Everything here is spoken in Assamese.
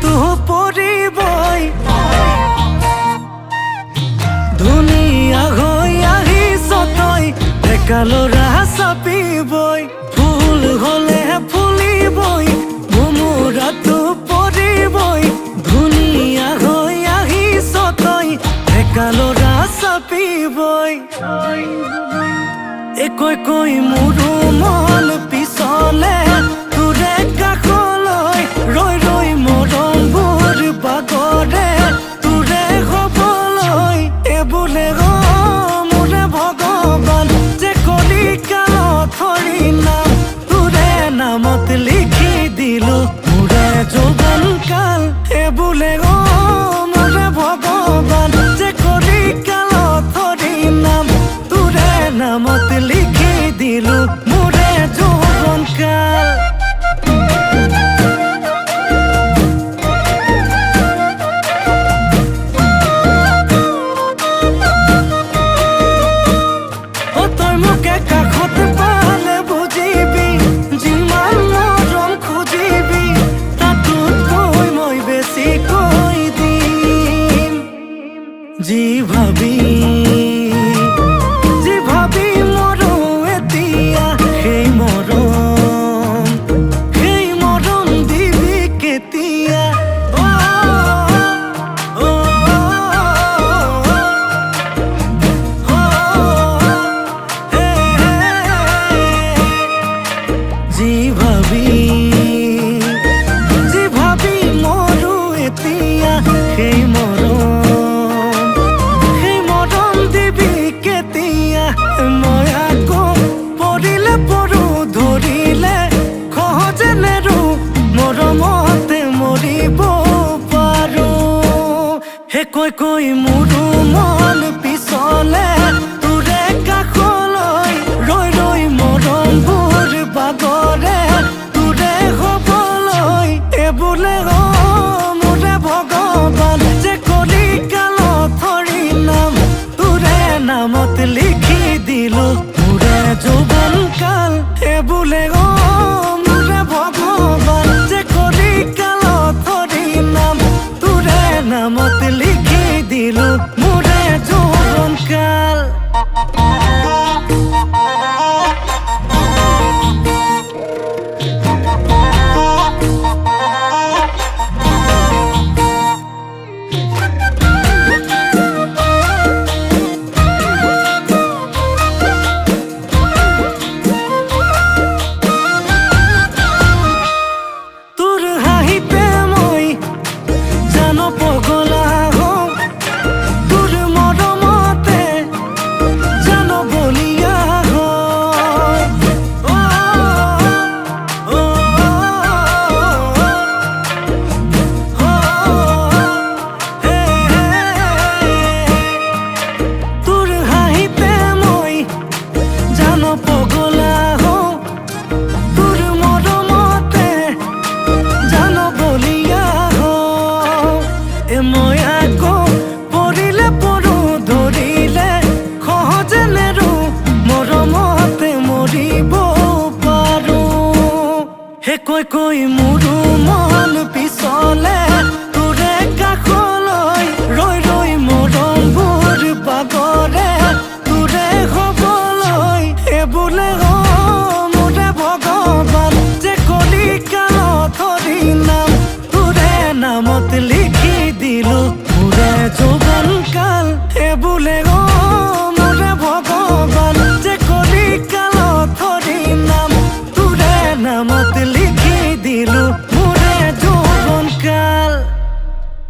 তু পৰিবই ধুনীয়া হৈ আহিছ তই একালৰা চাপিবই ফুল হলে ফুলিবই ভুমুৰাটো পৰিবই ধুনীয়া হৈ আহিছ তই একালৰা চাপিবই একৈ কৈ মোৰো মন পিছলে তোৰে কাষলৈ ৰৈ ৰৈ মৰমবোৰ বাগৰে তোৰে হবলৈ এবোলে মোৰে ভগৱান যে কলি কালত হৰি নাম তোৰে নামত লিখি দিলো মোৰে যৌৱন কাল এবোলে মোৰে ভগৱান যে কলি কালত হৰি নাম তোৰে নামত লিখি দিলো মোৰে যৌৱন কাল जी भाभी मरो एतिया সেই মৰম দিবি কেতিয়া जी ভাবি মৰো এতিয়া সেই কৈ কৈ মোৰো মন পিছলে তোৰে কাষলৈ ৰৈ ৰৈ মৰমবোৰ বাগৰে তোৰে হবলৈ এবোলে মোৰে ভগৱান যে কলি কালত হৰি নাম তোৰে নামত লিখি দিলো মোৰে যৌৱন কাল এবোলে মোৰে ভগৱান যে কলি কালত হৰি নাম তোৰে নামত লিখি দিলো মোৰে যৌৱন কাল তোৰ হাঁহিতে মই জানো পগলা মই আকৌ পৰিলে পৰো ধৰিলে সহজে নেৰো মৰমতে মৰিব পাৰো হে কৈ কৈ মোৰো মন পিছলে তোৰে কাষলৈ ৰৈ ৰৈ মৰমবোৰ বাগৰে তোৰে হবলৈ এবোলে মোৰে ভগৱান যে কলি কালত হৰি নাম তোৰে নামত লিখি দিলো মোৰে যৌৱন কাল এবোলে মোৰে ভগৱান যে কলি কালত হৰি নাম তোৰে নামত লিখি দিলো